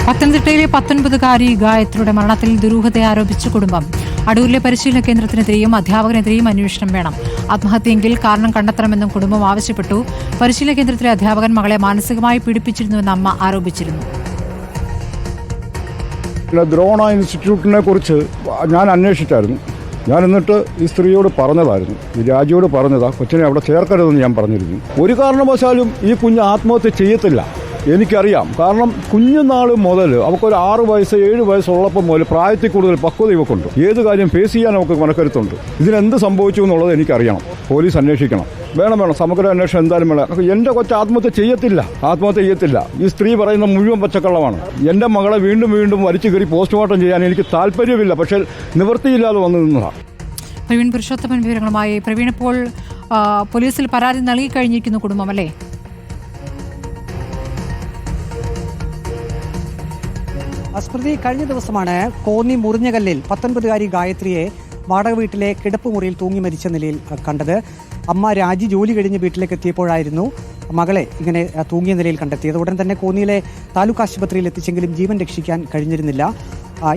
പത്തനംതിട്ടയിലെ 19-കാരി ഗായത്രിയുടെ മരണത്തിൽ ദുരൂഹത ആരോപിച്ച് കുടുംബം. അടൂരിലെ പരിശീലന കേന്ദ്രത്തിനെതിരെയും അധ്യാപകനെതിരെയും അന്വേഷണം വേണം. ആത്മഹത്യയെങ്കിൽ കാരണം കണ്ടെത്തണമെന്നും കുടുംബം ആവശ്യപ്പെട്ടു. പരിശീലന കേന്ദ്രത്തിലെ അധ്യാപകൻ മകളെ മാനസികമായി പീഡിപ്പിച്ചിരുന്നുവെന്ന് അമ്മ ആരോപിച്ചിരുന്നു. ദ്രോണ ഇൻസ്റ്റിറ്റ്യൂട്ടിനെ കുറിച്ച് ഞാൻ അന്വേഷിച്ചായിരുന്നു. ഞാൻ എന്നിട്ട് ഈ സ്ത്രീയോട് പറഞ്ഞതായിരുന്നു, ഈ രാജിയോട് പറഞ്ഞതാ, കൊച്ചിനെ അവിടെ ചേർക്കരുതെന്ന് ഞാൻ പറഞ്ഞിരുന്നു. ഒരു കാരണവശാലും ഈ കുഞ്ഞ് ആത്മഹത്യ ചെയ്യത്തില്ല, എനിക്കറിയാം. കാരണം കുഞ്ഞുനാൾ മുതൽ അവൾക്കൊരു 6 വയസ്സ് 7 വയസ്സുള്ളപ്പം മുതൽ പ്രായത്തിൽ കൂടുതൽ പക്വത ഇവക്കുണ്ട്. ഏത് കാര്യം ഫേസ് ചെയ്യാൻ അവൾക്ക് മനക്കരുത്തുണ്ട്. ഇതിനെന്ത് സംഭവിച്ചു എന്നുള്ളത് എനിക്കറിയണം. പോലീസ് അന്വേഷിക്കണം. വേണം സമഗ്ര അന്വേഷണം എന്തായാലും വേണം. എൻ്റെ കൊച്ചു ആത്മഹത്യ ചെയ്യത്തില്ല. ഈ സ്ത്രീ പറയുന്ന മുഴുവൻ പച്ചക്കള്ളമാണ്. എൻ്റെ മകളെ വീണ്ടും വലിച്ചു കയറി പോസ്റ്റ്മോർട്ടം ചെയ്യാൻ എനിക്ക് താല്പര്യമില്ല, പക്ഷേ നിവൃത്തിയില്ലാതെ വന്നു നിന്നതാണ്. പ്രവീൺ പുരുഷോത്തമൻ വിവരങ്ങളുമായി. പ്രവീൺ, ഇപ്പോൾ പോലീസിൽ പരാതി നൽകി കഴിഞ്ഞിരിക്കുന്നു കുടുംബം, അല്ലേ? സ്മൃതി, കഴിഞ്ഞ ദിവസമാണ് കോന്നി മുറിഞ്ഞകല്ലിൽ 19-കാരി ഗായത്രിയെ വാടക വീട്ടിലെ കിടപ്പുമുറിയിൽ തൂങ്ങി മരിച്ച നിലയിൽ കണ്ടത്. അമ്മ രാജി ജോലി കഴിഞ്ഞ് വീട്ടിലേക്ക് എത്തിയപ്പോഴായിരുന്നു മകളെ ഇങ്ങനെ തൂങ്ങിയ നിലയിൽ കണ്ടെത്തിയത്. ഉടൻ തന്നെ കോന്നിയിലെ താലൂക്ക് ആശുപത്രിയിൽ എത്തിച്ചെങ്കിലും ജീവൻ രക്ഷിക്കാൻ കഴിഞ്ഞിരുന്നില്ല.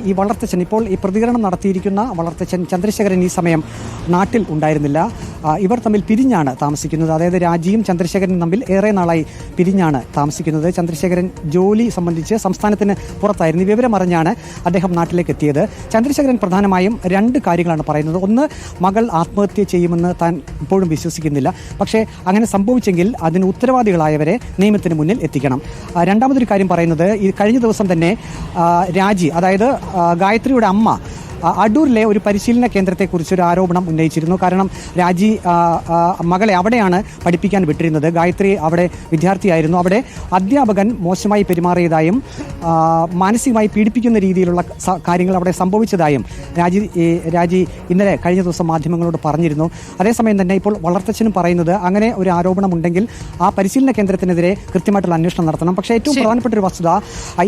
ഈ വളർത്തച്ഛൻ, ഇപ്പോൾ ഈ പ്രതികരണം നടത്തിയിരിക്കുന്ന വളർത്തച്ഛൻ ചന്ദ്രശേഖരൻ ഈ സമയം നാട്ടിൽ ഉണ്ടായിരുന്നില്ല. ഇവർ തമ്മിൽ പിരിഞ്ഞാണ് താമസിക്കുന്നത്. അതായത് രാജിയും ചന്ദ്രശേഖരനും തമ്മിൽ ഏറെ നാളായി പിരിഞ്ഞാണ് താമസിക്കുന്നത്. ചന്ദ്രശേഖരൻ ജോലി സംബന്ധിച്ച് സംസ്ഥാനത്തിന് പുറത്തായിരുന്നു. ഈ വിവരം അറിഞ്ഞാണ് അദ്ദേഹം നാട്ടിലേക്ക് എത്തിയത്. ചന്ദ്രശേഖരൻ പ്രധാനമായും 2 കാര്യങ്ങളാണ് പറയുന്നത്. ഒന്ന്, മകൾ ആത്മഹത്യ ചെയ്യുമെന്ന് താൻ ഇപ്പോഴും വിശ്വസിക്കുന്നില്ല. പക്ഷേ അങ്ങനെ സംഭവിച്ചെങ്കിൽ അതിന് ഉത്തരവാദികളായവരെ നിയമത്തിന് മുന്നിൽ എത്തിക്കണം. രണ്ടാമതൊരു കാര്യം പറയുന്നത്, ഈ കഴിഞ്ഞ ദിവസം തന്നെ രാജി, അതായത് ഗായത്രിയുടെ അമ്മ അടൂരിലെ ഒരു പരിശീലന കേന്ദ്രത്തെക്കുറിച്ച് ഒരു ആരോപണം ഉന്നയിച്ചിരുന്നു. കാരണം രാജി മകളെ അവിടെയാണ് പഠിപ്പിക്കാൻ വിട്ടിരുന്നത്. ഗായത്രി അവിടെ വിദ്യാർത്ഥിയായിരുന്നു. അവിടെ അധ്യാപകൻ മോശമായി പെരുമാറിയതായും മാനസികമായി പീഡിപ്പിക്കുന്ന രീതിയിലുള്ള കാര്യങ്ങൾ അവിടെ സംഭവിച്ചതായും രാജി ഇന്നലെ കഴിഞ്ഞ ദിവസം മാധ്യമങ്ങളോട് പറഞ്ഞിരുന്നു. അതേസമയം തന്നെ ഇപ്പോൾ വളർത്തച്ഛനും പറയുന്നത് അങ്ങനെ ഒരു ആരോപണം ഉണ്ടെങ്കിൽ ആ പരിശീലന കേന്ദ്രത്തിനെതിരെ കൃത്യമായിട്ടുള്ള അന്വേഷണം നടത്തണം. പക്ഷേ ഏറ്റവും പ്രധാനപ്പെട്ട ഒരു വസ്തുത,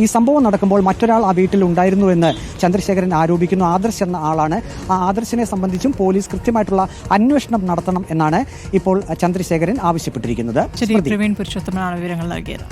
ഈ സംഭവം നടക്കുമ്പോൾ മറ്റൊരാൾ ആ വീട്ടിൽ ഉണ്ടായിരുന്നുവെന്ന് ചന്ദ്രശേഖരൻ ആരോപിക്കുന്നു. ആദർശ് എന്ന ആളാണ്. ആ ആദർശിനെ സംബന്ധിച്ചും പോലീസ് കൃത്യമായിട്ടുള്ള അന്വേഷണം നടത്തണം എന്നാണ് ഇപ്പോൾ ചന്ദ്രശേഖരൻ ആവശ്യപ്പെട്ടിരിക്കുന്നത്. പ്രവീൺ പുരുഷോത്തമനാണ് വിവരങ്ങൾ നൽകിയത്.